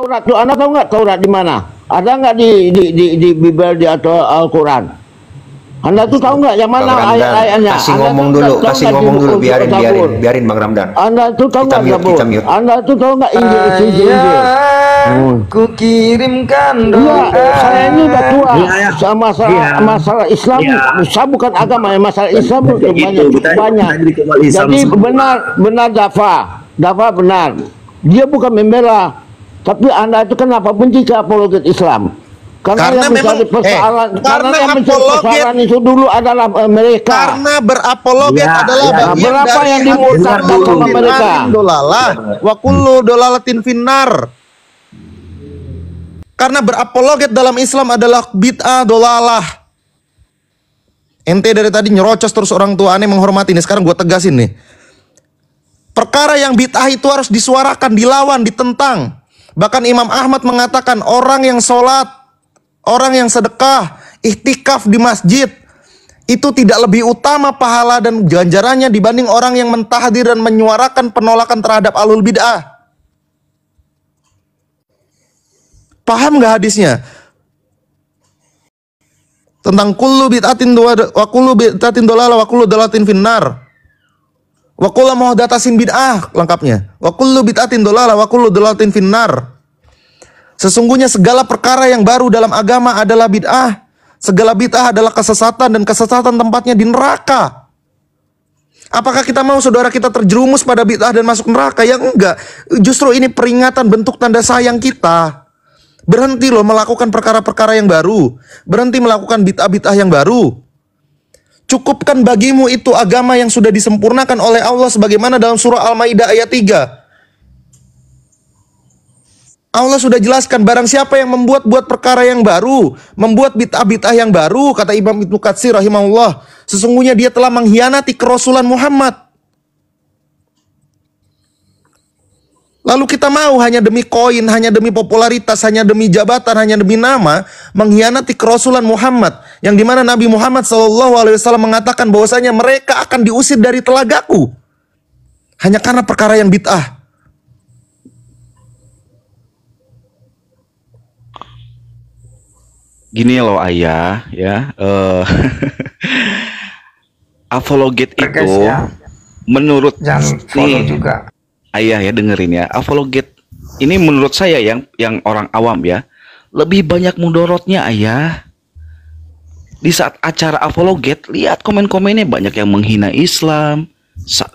Taurat tuh, Anda tahu nggak Taurat di mana? Ada nggak di Bible di atau Al-Quran? Anda tuh tahu nggak yang mana ayat-ayatnya? Kasih ngomong dulu, biarin Bang Ramdan. Anda tuh tahu nggak Zabur? Anda tuh tahu nggak Injil itu Injil? Ku kirimkan doa. Iya, saya ini udah tua. Sama masalah Islam, saya bukan agama ya, masalah Islam itu banyak. Jadi benar Dafa benar. Dia bukan membela, tapi Anda itu kenapa benci ke apologet Islam? Karena yang mencari persoalan, karena yang mencari persoalan itu dulu adalah mereka. Karena berapologet adalah bagian berapa dari yang dimurtadkan sama mereka. Dolalah wa kullu dolalatin finnar. Karena berapologet dalam Islam adalah bid'ah dolalah. Ente dari tadi nyerocos terus orang tua aneh menghormati nih. Sekarang gue tegasin nih. Perkara yang bid'ah itu harus disuarakan, dilawan, ditentang. Bahkan Imam Ahmad mengatakan orang yang sholat, orang yang sedekah, ihtikaf di masjid, itu tidak lebih utama pahala dan ganjarannya dibanding orang yang mentahdir dan menyuarakan penolakan terhadap ahlul bid'ah. Paham gak hadisnya? Tentang kullu bid'atin wa kullu bid'atin dolalah wa kullu dolalatin finnar. Wa kullu muhdatsatin bid'ah lengkapnya. Wa kullu bid'atin dolalah wa kullu dolalatin finnar. Sesungguhnya segala perkara yang baru dalam agama adalah bid'ah. Segala bid'ah adalah kesesatan dan kesesatan tempatnya di neraka. Apakah kita mau saudara kita terjerumus pada bid'ah dan masuk neraka? Ya enggak. Justru ini peringatan, bentuk tanda sayang kita. Berhenti loh melakukan perkara-perkara yang baru. Berhenti melakukan bid'ah-bid'ah yang baru. Cukupkan bagimu itu agama yang sudah disempurnakan oleh Allah sebagaimana dalam surah Al-Maidah ayat 3. Allah sudah jelaskan barang siapa yang membuat perkara yang baru, membuat bid'ah-bid'ah yang baru, kata Imam Ibnu Katsir rahimahullah, sesungguhnya dia telah mengkhianati kerasulan Muhammad. Lalu kita mau hanya demi koin, hanya demi popularitas, hanya demi jabatan, hanya demi nama, mengkhianati kerasulan Muhammad, yang dimana Nabi Muhammad SAW mengatakan bahwasanya mereka akan diusir dari telagaku hanya karena perkara yang bid'ah. Gini loh ayah, ya, apologet itu menurut nih, juga. Ayah ya dengerin ya, apologet ini menurut saya yang orang awam ya, lebih banyak mudorotnya ayah. Di saat acara apologet, lihat komen-komennya banyak yang menghina Islam,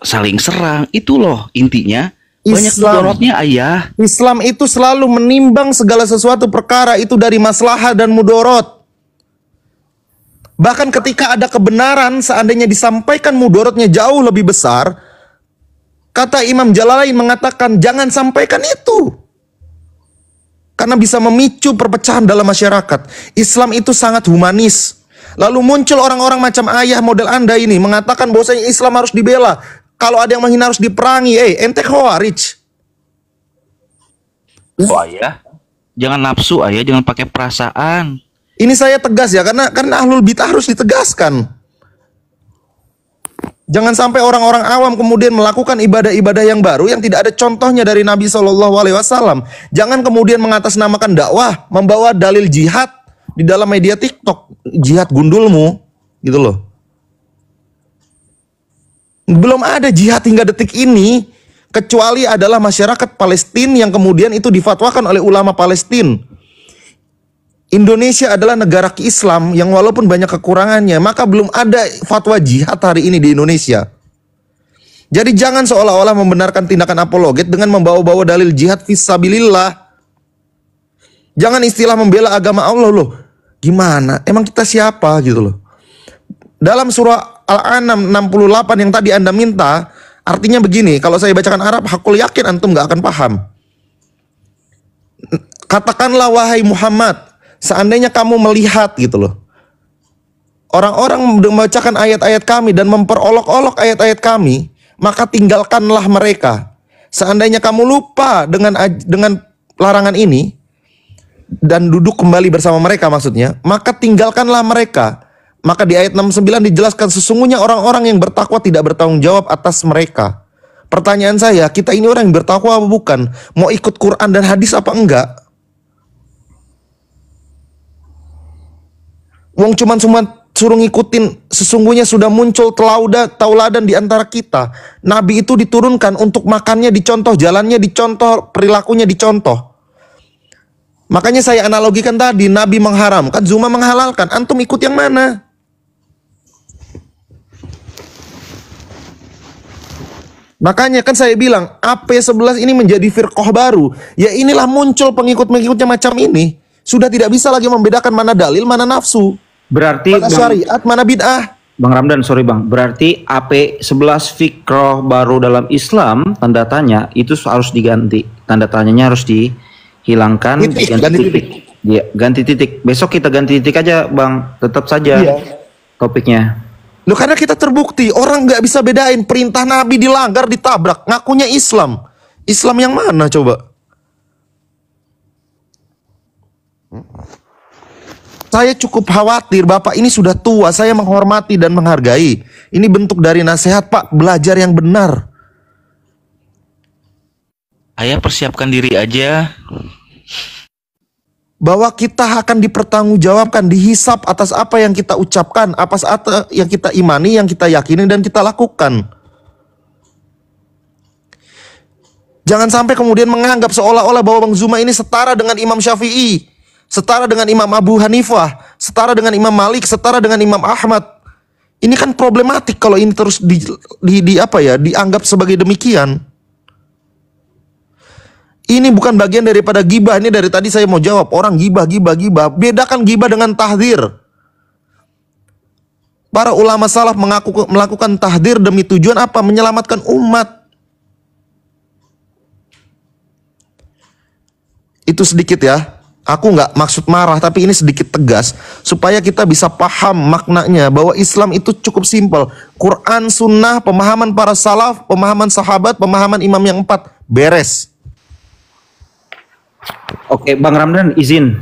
saling serang, itu loh intinya. Banyak mudorotnya ayah. Islam itu selalu menimbang segala sesuatu perkara itu dari maslahah dan mudorot. Bahkan ketika ada kebenaran, seandainya disampaikan mudorotnya jauh lebih besar, kata Imam Jalalain mengatakan jangan sampaikan itu. Karena bisa memicu perpecahan dalam masyarakat. Islam itu sangat humanis. Lalu muncul orang-orang macam ayah model Anda ini mengatakan bahwasanya Islam harus dibela. Kalau ada yang menghina harus diperangi. Ente khawarij. Oh ayah, jangan nafsu ayah, jangan pakai perasaan. Ini saya tegas ya, karena ahlul bid'ah harus ditegaskan. Jangan sampai orang-orang awam kemudian melakukan ibadah-ibadah yang baru yang tidak ada contohnya dari Nabi SAW. Jangan kemudian mengatasnamakan dakwah, membawa dalil jihad di dalam media TikTok, jihad gundulmu, gitu loh. Belum ada jihad hingga detik ini, kecuali adalah masyarakat Palestina yang kemudian itu difatwakan oleh ulama Palestina. Indonesia adalah negara Islam yang walaupun banyak kekurangannya, maka belum ada fatwa jihad hari ini di Indonesia. Jadi jangan seolah-olah membenarkan tindakan apologet dengan membawa-bawa dalil jihad fisabilillah. Jangan istilah membela agama Allah loh. Gimana? Emang kita siapa gitu loh. Dalam surah Al-An'am 68 yang tadi Anda minta, artinya begini, kalau saya bacakan Arab, hakul yakin antum gak akan paham. Katakanlah wahai Muhammad, seandainya kamu melihat gitu loh, orang-orang membacakan ayat-ayat kami dan memperolok-olok ayat-ayat kami, maka tinggalkanlah mereka. Seandainya kamu lupa dengan larangan ini dan duduk kembali bersama mereka maksudnya, maka tinggalkanlah mereka. Maka di ayat 69 dijelaskan sesungguhnya orang-orang yang bertakwa tidak bertanggung jawab atas mereka. Pertanyaan saya, kita ini orang yang bertakwa apa bukan? Mau ikut Quran dan hadis apa enggak? Wong cuman suruh ngikutin, sesungguhnya sudah muncul tauladan di antara kita. Nabi itu diturunkan untuk makannya dicontoh, jalannya dicontoh, perilakunya dicontoh. Makanya saya analogikan tadi, Nabi mengharamkan, Zuma menghalalkan. Antum ikut yang mana? Makanya kan saya bilang, AP11 ini menjadi firqah baru. Ya inilah muncul pengikut-pengikutnya macam ini. Sudah tidak bisa lagi membedakan mana dalil, mana nafsu. Berarti mana syariat, mana bid'ah. Bang Ramdan, sorry Bang. Berarti AP11 fikrah baru dalam Islam, tanda tanya, itu harus diganti. Tanda tanyanya harus dihilangkan. Ganti titik. Ya, ganti titik. Besok kita ganti titik aja Bang. Tetap saja topiknya. Loh, karena kita terbukti orang nggak bisa bedain perintah Nabi dilanggar, ditabrak, ngakunya Islam. Islam yang mana coba? Saya cukup khawatir, Bapak ini sudah tua, saya menghormati dan menghargai. Ini bentuk dari nasihat, Pak, belajar yang benar. Ayah persiapkan diri aja. Bahwa kita akan dipertanggungjawabkan, dihisap atas apa yang kita ucapkan, atas yang kita imani, yang kita yakini dan kita lakukan. Jangan sampai kemudian menganggap seolah-olah bahwa Bang Zuma ini setara dengan Imam Syafi'i, setara dengan Imam Abu Hanifah, setara dengan Imam Malik, setara dengan Imam Ahmad. Ini kan problematik kalau ini terus dianggap sebagai demikian. Ini bukan bagian daripada gibah. Ini dari tadi saya mau jawab. Orang gibah. Bedakan gibah dengan tahdzir. Para ulama salaf melakukan tahdzir demi tujuan apa? Menyelamatkan umat. Itu sedikit ya. Aku nggak maksud marah, tapi ini sedikit tegas. Supaya kita bisa paham maknanya. Bahwa Islam itu cukup simpel. Quran, sunnah, pemahaman para salaf, pemahaman sahabat, pemahaman imam yang 4. Beres. Oke, Bang Ramdan izin.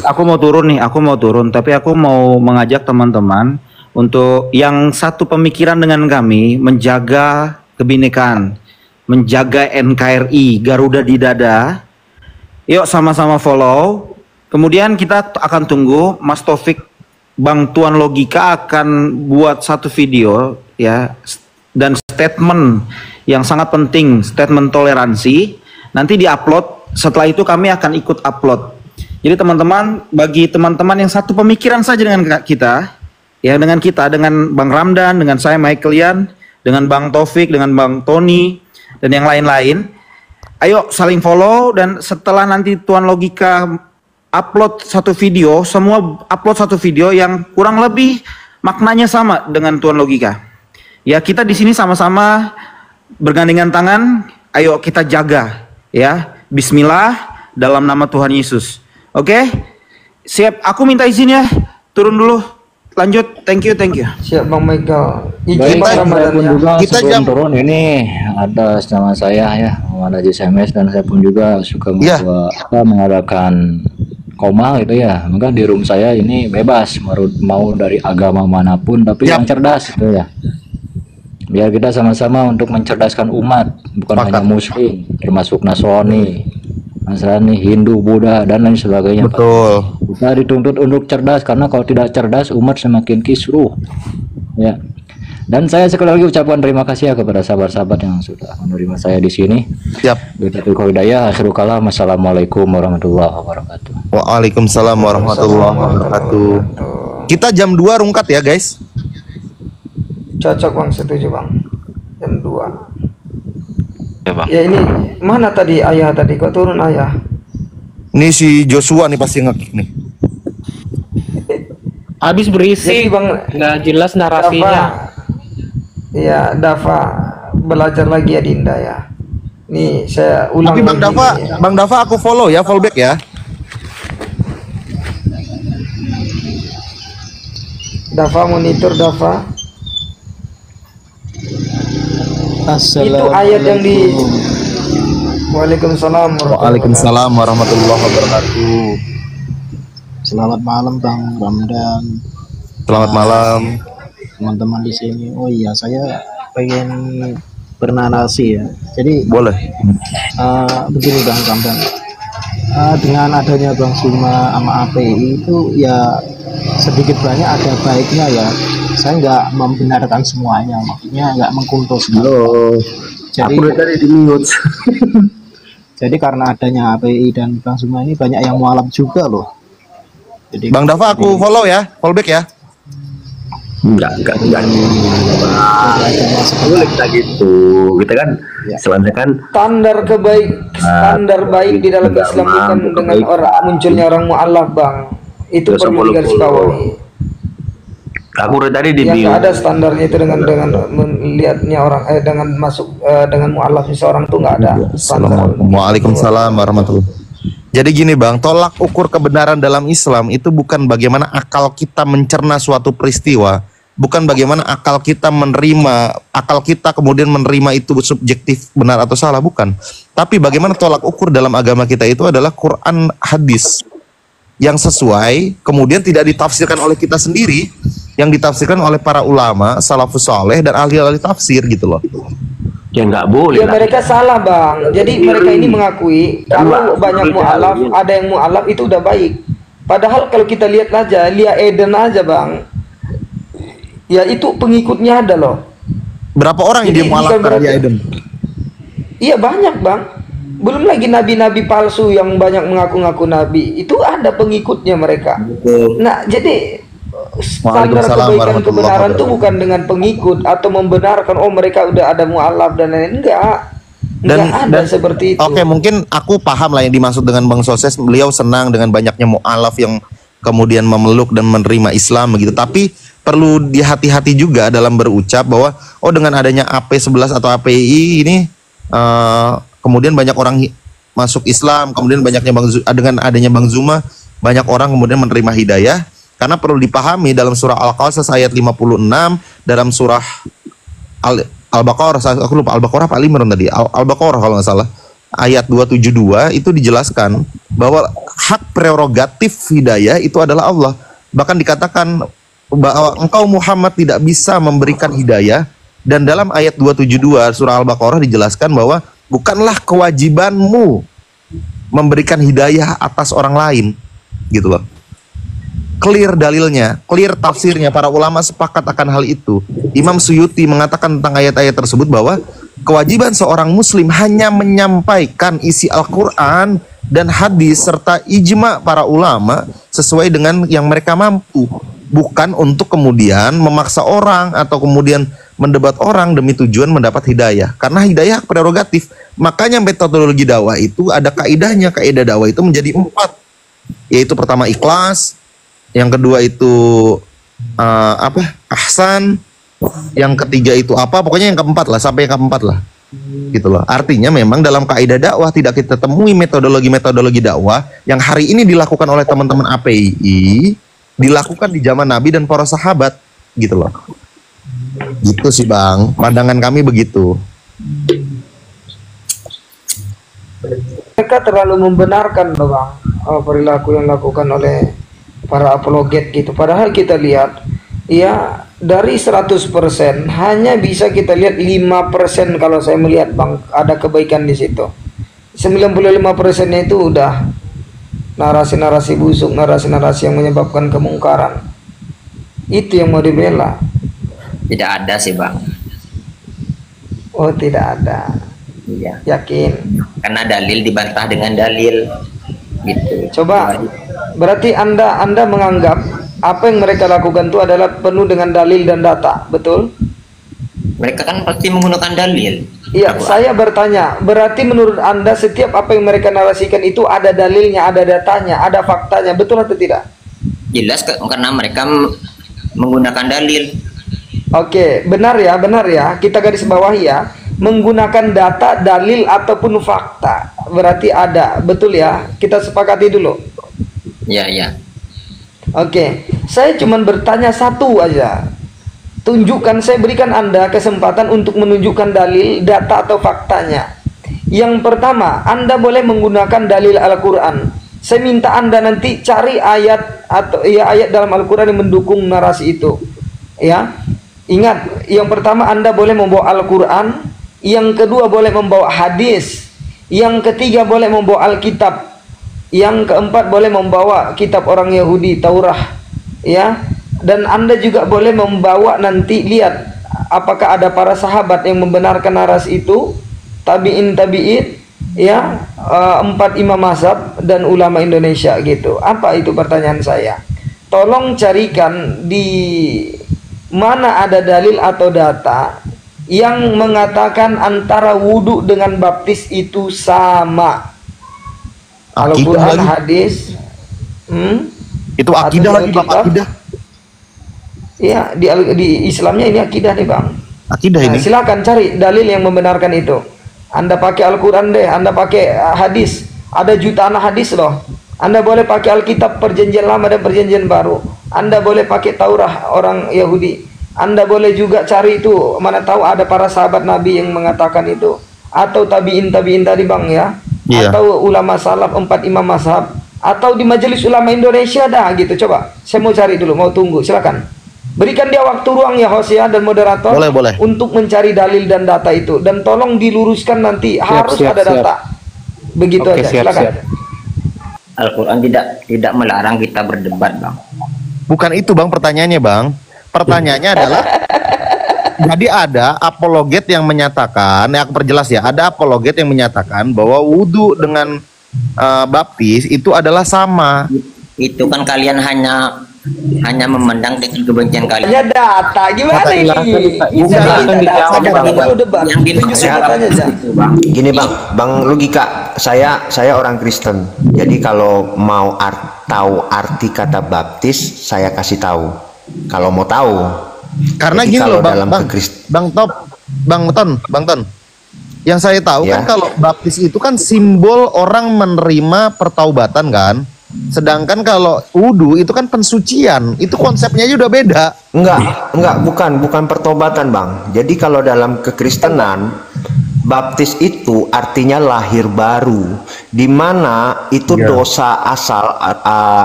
Aku mau turun, tapi aku mau mengajak teman-teman untuk yang satu pemikiran dengan kami, menjaga kebinekaan, menjaga NKRI, Garuda di dada. Yuk sama-sama follow. Kemudian kita akan tunggu Mas Taufik, Bang Tuan Logika akan buat satu video ya, dan statement yang sangat penting, statement toleransi. Nanti diupload. Setelah itu kami akan ikut upload. Jadi teman-teman, bagi teman-teman yang satu pemikiran saja dengan kita, ya dengan Bang Ramdan, dengan saya Michael Yan, dengan Bang Taufik, dengan Bang Tony, dan yang lain-lain, ayo saling follow. Dan setelah nanti Tuan Logika upload satu video, semua upload satu video yang kurang lebih maknanya sama dengan Tuan Logika. Ya kita di sini sama-sama bergandengan tangan, ayo kita jaga, ya. Bismillah dalam nama Tuhan Yesus. Oke? Siap, aku minta izin ya. Turun dulu. Lanjut. Thank you. Siap Bang Michael. Baik, Izin saya pun juga kita sebelum turun ini ada nama saya ya, Muhammad Haji SMS, dan saya pun juga suka mengadakan koma gitu ya. Maka di room saya ini bebas mau dari agama manapun, tapi yang cerdas gitu ya. Biar kita sama-sama untuk mencerdaskan umat, bukan hanya muslim, termasuk Nasrani, Hindu, Buddha, dan lain sebagainya. Betul. Kita dituntut untuk cerdas, karena kalau tidak cerdas umat semakin kisruh. Ya. Dan saya sekali lagi ucapkan terima kasih ya kepada sahabat-sahabat yang sudah menerima saya di sini. Siap. Billahi hidayah, akhirul kalam. Assalamualaikum warahmatullahi wabarakatuh. Waalaikumsalam warahmatullahi wabarakatuh. Kita jam 2 rungkat ya guys. Cocok Bang, setuju Bang. Jam 2. Ya, Bang. Ya ini mana tadi ayah tadi? Kok turun ayah? Ini si Joshua nih pasti nge-kick nih. Habis berisik, Jadi, Bang, nggak jelas narasinya. Iya, Dava belajar lagi ya Dinda ya. Nih saya ulang. Tapi Bang Dava aku follow ya, follow back ya. Dava monitor Dava. Itu ayat yang di Waalaikumsalam warahmatullahi wabarakatuh. Selamat malam Bang Ramdan. Selamat malam teman-teman di sini. Oh iya, saya pengen bernarasi ya. Jadi boleh. Begini Bang Ramdan. Dengan adanya Bang Zuma sama API itu ya sedikit banyak ada baiknya ya. Saya nggak membenarkan semuanya, maksudnya nggak mengkultuskan. Jadi aku tadi di mute. Jadi karena adanya API dan Bang Zuma ini banyak yang mualaf juga loh. Jadi Bang Dava aku follow ya, follow back ya. Enggak. Boleh kita gitu. Kita kan selama kan standar baik di dalam Islam bukan dengan munculnya orang mualaf, Bang. Itu perlu digarisbawahi. Aku udah tadi di yang ada standarnya itu dengan melihatnya orang dengan masuk dengan mualaf seseorang tuh nggak ada standar. Waalaikumsalam warahmatullahi. Jadi gini Bang, tolak ukur kebenaran dalam Islam itu bukan bagaimana akal kita mencerna suatu peristiwa, bukan bagaimana akal kita kemudian menerima itu subjektif benar atau salah, bukan. Tapi bagaimana tolak ukur dalam agama kita itu adalah Quran hadis yang sesuai, kemudian tidak ditafsirkan oleh kita sendiri, yang ditafsirkan oleh para ulama, salafus saleh dan ahli-ahli tafsir gitu loh. Ya nggak boleh. Ya mereka salah Bang. Jadi mereka ini mengakui kalau banyak mualaf, ada yang mualaf itu udah baik. Padahal kalau kita lihat aja, Lia Eden aja Bang, ya itu pengikutnya ada loh. Berapa orang yang dia mualaf karena Lia Eden? Iya banyak Bang. Belum lagi nabi-nabi palsu yang banyak mengaku-ngaku nabi, itu ada pengikutnya mereka. Nah jadi standar kebaikan kebenaran itu bukan dengan pengikut atau membenarkan mereka udah ada mualaf dan lain-lain, enggak ada seperti itu. Oke, mungkin aku paham lah yang dimaksud dengan Bang Soses, beliau senang dengan banyaknya mualaf yang kemudian memeluk dan menerima Islam begitu. Tapi perlu dihati-hati juga dalam berucap bahwa dengan adanya AP11 atau API ini kemudian banyak orang masuk Islam, kemudian dengan adanya Bang Zuma banyak orang kemudian menerima hidayah. Karena perlu dipahami dalam surah Al-Qasas ayat 56, dalam surah Al-Baqarah, aku lupa Al-Baqarah apa Al-Imran tadi, Al-Baqarah kalau nggak salah, ayat 272 itu dijelaskan bahwa hak prerogatif hidayah itu adalah Allah. Bahkan dikatakan bahwa engkau Muhammad tidak bisa memberikan hidayah, dan dalam ayat 272 surah Al-Baqarah dijelaskan bahwa bukanlah kewajibanmu memberikan hidayah atas orang lain, gitu loh. Clear dalilnya, clear tafsirnya, para ulama sepakat akan hal itu. Imam Suyuti mengatakan tentang ayat-ayat tersebut bahwa kewajiban seorang muslim hanya menyampaikan isi Al-Quran dan hadis serta ijma para ulama sesuai dengan yang mereka mampu, bukan untuk kemudian memaksa orang atau kemudian mendebat orang demi tujuan mendapat hidayah. Karena hidayah prerogatif. Makanya metodologi dakwah itu ada kaidahnya. Kaidah dakwah itu menjadi 4, yaitu pertama ikhlas, yang kedua itu ahsan, yang ketiga itu pokoknya yang keempat lah, sampai yang keempat lah, gitu loh. Artinya memang dalam kaidah dakwah tidak kita temui metodologi dakwah yang hari ini dilakukan oleh teman-teman API dilakukan di zaman Nabi dan para sahabat, gitu loh. Gitu sih Bang, pandangan kami begitu. Mereka terlalu membenarkan loh Bang, perilaku yang dilakukan oleh para apologet gitu. Padahal kita lihat ya dari 100% hanya bisa kita lihat 5% kalau saya melihat Bang ada kebaikan di situ. 95%-nya itu udah narasi-narasi busuk, narasi-narasi yang menyebabkan kemungkaran. Itu yang mau dibela. Tidak ada sih Bang. Oh tidak ada. Iya. Yakin? Karena dalil dibantah dengan dalil. Gitu. Coba, berarti Anda menganggap apa yang mereka lakukan itu adalah penuh dengan dalil dan data, betul? Mereka kan pasti menggunakan dalil. Iya, saya bertanya, berarti menurut Anda setiap apa yang mereka narasikan itu ada dalilnya, ada datanya, ada faktanya, betul atau tidak? Jelas karena mereka menggunakan dalil. Oke, benar ya, kita garis bawahi ya, menggunakan data, dalil ataupun fakta, berarti ada, betul ya? Kita sepakati dulu. Ya. Oke, saya cuma bertanya satu aja. Tunjukkan, saya berikan Anda kesempatan untuk menunjukkan dalil, data atau faktanya. Yang pertama, Anda boleh menggunakan dalil Al-Quran. Saya minta Anda nanti cari ayat atau ayat dalam Al-Quran yang mendukung narasi itu. Ya, ingat, yang pertama Anda boleh membawa Al-Quran, yang kedua boleh membawa hadis, yang ketiga boleh membawa Alkitab, yang keempat boleh membawa kitab orang Yahudi, Taurah. ya. Dan Anda juga boleh membawa nanti, lihat apakah ada para sahabat yang membenarkan narasi itu, tabi'in, ya, 4 imam mazhab dan ulama Indonesia gitu. Apa itu pertanyaan saya? Tolong carikan di mana ada dalil atau data yang mengatakan antara wudhu dengan baptis itu sama. Al-Quran, hadis, itu akidah lagi Bang, akidah. Ya, di Islamnya ini akidah nih Bang. Akidah ini. Silakan cari dalil yang membenarkan itu. Anda pakai Al-Quran deh, Anda pakai hadis. Ada jutaan hadis loh. Anda boleh pakai Alkitab Perjanjian Lama dan Perjanjian Baru. Anda boleh pakai Taurah orang Yahudi. Anda boleh juga cari itu, mana tahu ada para sahabat Nabi yang mengatakan itu, atau tabiin tadi Bang ya, atau ulama salaf 4 imam mazhab, atau di Majelis Ulama Indonesia dah gitu. Coba, saya mau cari dulu, mau tunggu, silakan. Berikan dia waktu ruang ya host ya dan moderator, boleh. untuk mencari dalil dan data itu, dan tolong diluruskan nanti, harus ada data. Begitu aja, silakan. Al-Quran tidak melarang kita berdebat Bang. Bukan itu Bang pertanyaannya Bang. Pertanyaannya adalah, jadi ada apologet yang menyatakan, ya aku perjelas ya, ada apologet yang menyatakan bahwa wudhu dengan baptis itu adalah sama. Itu kan kalian hanya memandang dengan kebencian kalian. Ya data gimana ini? Gini Bang logika saya orang Kristen. Jadi kalau mau tahu arti kata baptis, saya kasih tahu. Kalau mau tahu, karena gini loh Bang Ton, yang saya tahu kan kalau baptis itu kan simbol orang menerima pertaubatan kan, sedangkan kalau wudhu itu kan pensucian, itu konsepnya aja udah beda. Enggak, bukan pertobatan Bang. Jadi kalau dalam kekristenan, baptis itu artinya lahir baru, di mana itu dosa asal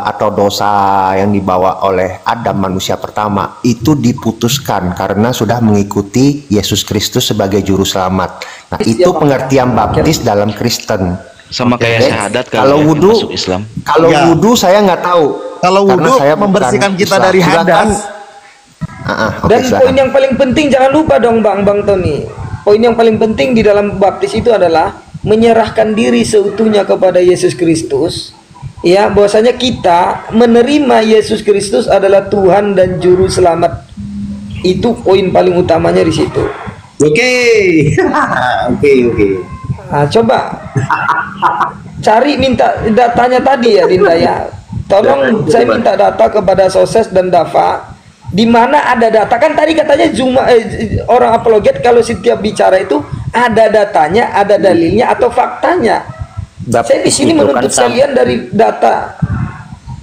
atau dosa yang dibawa oleh Adam manusia pertama itu diputuskan karena sudah mengikuti Yesus Kristus sebagai juru selamat. Nah, itu pengertian baptis dalam Kristen. Sama kayak syahadat kalau wudhu masuk Islam. Kalau wudhu saya nggak tahu. Kalau wudhu membersihkan kita dari hadas. Dan poin yang paling penting jangan lupa dong Bang Tony. Poin yang paling penting di dalam baptis itu adalah menyerahkan diri seutuhnya kepada Yesus Kristus. Ya, bahwasanya kita menerima Yesus Kristus adalah Tuhan dan Juru Selamat. Itu poin paling utamanya di situ. Oke. Nah, coba cari minta datanya tadi ya Dinda ya. Tolong saya minta data kepada Soses dan Dava. Di mana ada data kan tadi katanya orang apologet kalau setiap bicara itu ada datanya, ada dalilnya atau faktanya. Saya di sini menuntut kalian dari data.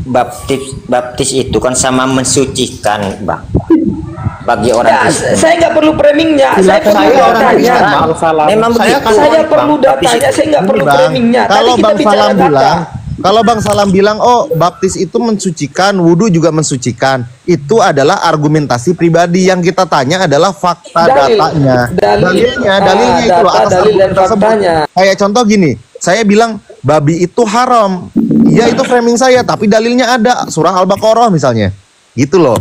Baptis itu kan sama mensucikan Bang. Bagi orang saya nggak perlu framingnya, saya perlu datanya. Memang saya perlu datanya, saya nggak perlu framingnya. Kalau Bang Salam bilang, oh baptis itu mensucikan, wudhu juga mensucikan, itu adalah argumentasi pribadi. Yang kita tanya adalah fakta datanya, dalilnya itu loh, atas dalil dan faktanya. Kayak contoh gini, saya bilang babi itu haram, ya itu framing saya, tapi dalilnya ada, surah Al-Baqarah misalnya, gitu loh.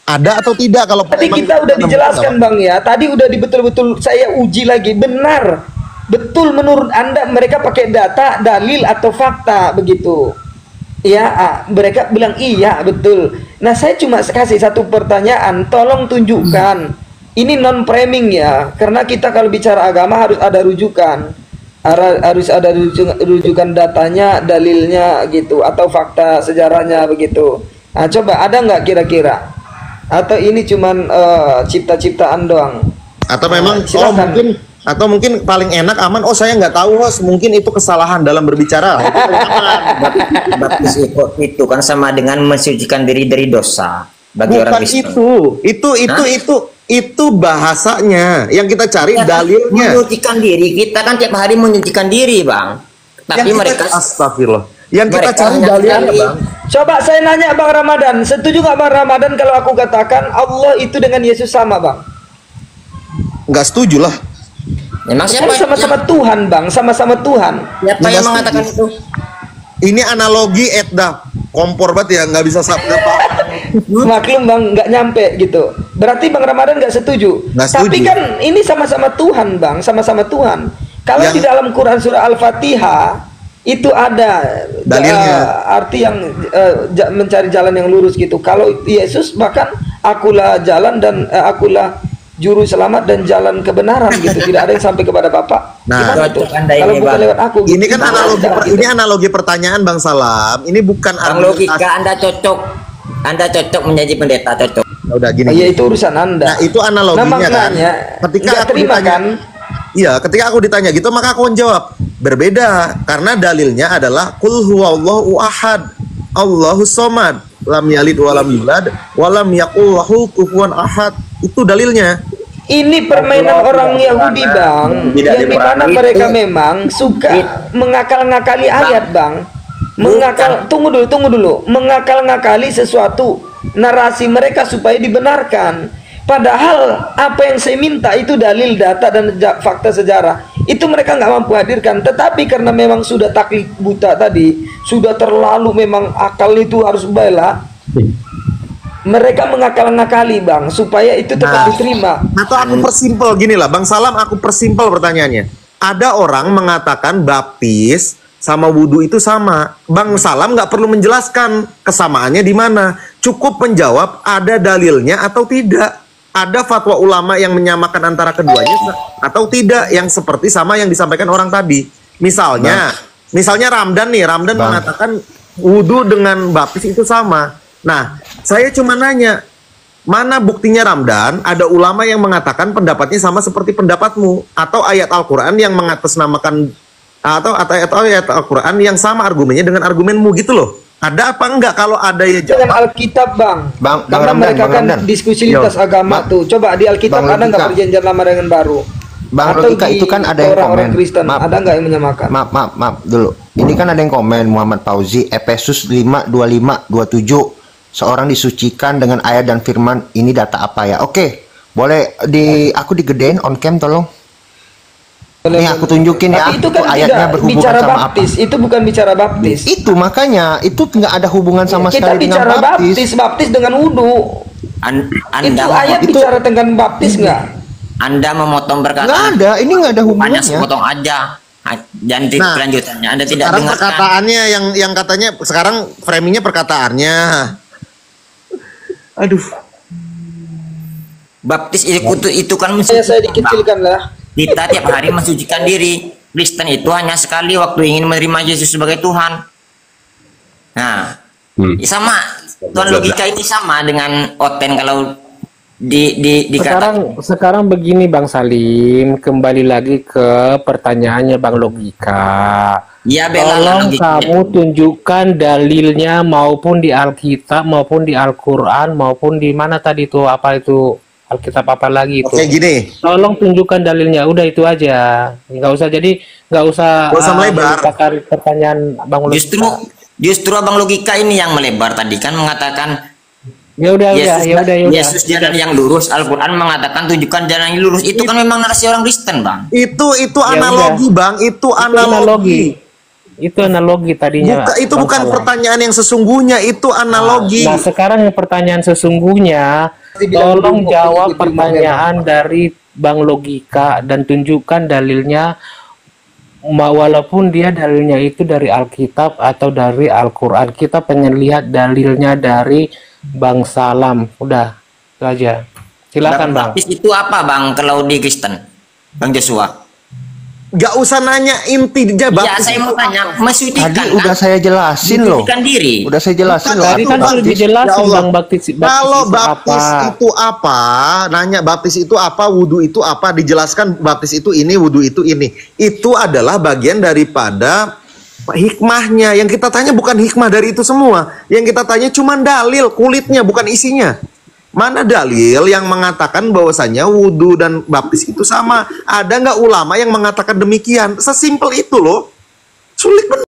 Ada atau tidak kalau tadi kita udah dijelaskan Bang ya, tadi udah betul-betul saya uji lagi, benar. Betul menurut Anda mereka pakai data, dalil atau fakta begitu. Ya, mereka bilang iya betul. Nah, saya cuma kasih satu pertanyaan, tolong tunjukkan. Ini non framing ya, karena kita kalau bicara agama harus ada rujukan. Harus ada rujukan datanya, dalilnya gitu atau fakta sejarahnya begitu. Nah, coba ada nggak kira-kira? Atau ini cuman cipta-ciptaan doang? Atau memang atau mungkin paling enak aman, oh saya nggak tahu host, mungkin itu kesalahan dalam berbicara. Baptis itu kan sama dengan mensucikan diri dari dosa bagi orang Kristen. Itu bahasanya yang kita cari ya, dalilnya. Menyucikan diri, kita kan tiap hari menyucikan diri Bang. Tapi mereka astagfirullah. Yang kita cari dalilnya Bang. Coba saya nanya Bang Ramadan, setuju nggak Bang Ramadan kalau aku katakan Allah itu dengan Yesus sama Bang? Nggak setuju lah. Memang siapa sama-sama Tuhan Bang, sama-sama Tuhan. Siapa yang mengatakan itu? Ini analogi Edda. kompor banget ya, nggak bisa apa. Maklum Bang, nggak nyampe gitu. Berarti Bang Ramadan nggak setuju. Tapi kan ini sama-sama Tuhan Bang, sama-sama Tuhan. Kalau di dalam Quran surah Al-Fatihah itu ada arti yang mencari jalan yang lurus gitu. Kalau Yesus bahkan akulah jalan dan akulah juru selamat dan jalan kebenaran gitu. Tidak ada yang sampai kepada Bapa. Nah, itu? Kalau bukan lewat aku. Gitu. Ini kan ini analogi pertanyaan Bang Salam. Ini bukan logika Anda cocok. Anda cocok menjadi pendeta, cocok. Udah gini. Ya itu urusan Anda. Nah, itu analoginya kan. Ketika aku ditanya, kan? Iya, ketika aku ditanya gitu maka aku jawab berbeda karena dalilnya adalah qul huwallahu ahad, Allahus somad, lam yalid walam yulad, walam yakul lahu kufuwan ahad. Itu dalilnya. Ini permainan orang Yahudi Bang, yang dimana mereka memang suka mengakal-ngakali ayat Bang. Tunggu dulu, mengakal-ngakali sesuatu narasi mereka supaya dibenarkan. Padahal apa yang saya minta itu dalil, data dan fakta sejarah. Itu mereka nggak mampu hadirkan. Tetapi karena memang sudah taklid buta tadi, sudah terlalu memang akal itu harus bela. Mereka mengakal-ngakali Bang supaya itu tetap diterima. Atau aku persimpel gini lah, Bang Salam, aku persimpel pertanyaannya. Ada orang mengatakan baptis sama wudhu itu sama. Bang Salam nggak perlu menjelaskan kesamaannya di mana. Cukup menjawab ada dalilnya atau tidak. Ada fatwa ulama yang menyamakan antara keduanya atau tidak, yang seperti sama yang disampaikan orang tadi. Misalnya Ramdan nih, Ramdan mengatakan wudhu dengan baptis itu sama. Nah, saya cuma nanya, mana buktinya Ramdan? Ada ulama yang mengatakan pendapatnya sama seperti pendapatmu, atau ayat Al-Quran yang mengatasnamakan, atau ayat Al-Quran yang sama argumennya dengan argumenmu gitu loh. Ada apa enggak? Kalau ada ya dengan Alkitab Bang. Karena mereka kan diskusi lintas agama tuh. Coba di Alkitab ada nggak perjanjian lama dengan baru? Bang Logika itu kan ada yang komen. Kristen, ada nggak yang menyamakan? Maaf dulu. Ini kan ada yang komen, Muhammad Fauzi, Efesus 5:25-27. Seorang disucikan dengan ayat dan firman, ini data apa ya? Oke, boleh aku digedein on cam tolong. Nih aku tunjukin ya. Itu kan ayatnya berhubungan bicara sama baptis. apa? Itu bukan bicara baptis. Itu makanya itu nggak ada hubungan sama sekali dengan baptis. Baptis dengan wudhu. Itu ayat bicara dengan baptis nggak? Anda memotong perkataan. Nggak ada, ini nggak ada hubungannya. Hanya sepotong aja. Jangan kelanjutannya. Anda tidak sekarang dengarkan. Perkataannya yang katanya sekarang framingnya perkataannya. Aduh. Baptis itu kan saya dikecilkan lah. Kita tiap hari mensucikan diri. Kristen itu hanya sekali waktu ingin menerima Yesus sebagai Tuhan. Nah, sama. Tuhan logika ini sama dengan Oten kalau sekarang begini Bang Salim, kembali lagi ke pertanyaannya Bang Logika. Ya, tolong kamu tunjukkan dalilnya maupun di Alkitab maupun di Al-Quran maupun di mana tadi tuh, apa itu Alkitab apa lagi itu? Oke, gini. Tolong tunjukkan dalilnya, udah itu aja. Nggak usah melebar. Pertanyaan Bang Logika. Justru Bang Logika ini yang melebar tadi kan mengatakan Yesus jalan yang lurus. Al-Quran mengatakan tunjukkan jalan yang lurus. Itu kan memang narasi orang Kristen Bang. Itu analogi Bang. Itu analogi. Itu analogi tadinya. Itu bukan pertanyaan yang sesungguhnya. Itu analogi. Nah sekarang yang pertanyaan sesungguhnya, tolong jawab pertanyaan dari Bang Logika dan tunjukkan dalilnya, walaupun dia dalilnya itu dari Alkitab atau dari Al-Quran. Kita pengen lihat dalilnya dari Bang Salam. Udah, itu aja. Silakan Bang. Baptis itu apa Bang kalau di Kristen? Bang Joshua. Gak usah nanya inti ya, saya mau tanya, mensucikan tadi udah saya jelasin loh. Diri. Udah saya jelasin loh. Tadi kan lebih jelasin Bang baptis kalau baptis itu apa? Nanya baptis itu apa, wudhu itu apa, dijelaskan baptis itu ini, wudhu itu ini. Itu adalah bagian daripada hikmahnya. Yang kita tanya bukan hikmah dari itu semua. Yang kita tanya cuma dalil kulitnya, bukan isinya. Mana dalil yang mengatakan bahwasanya wudhu dan baptis itu sama? Ada nggak ulama yang mengatakan demikian? Sesimpel itu loh. Sulit benar.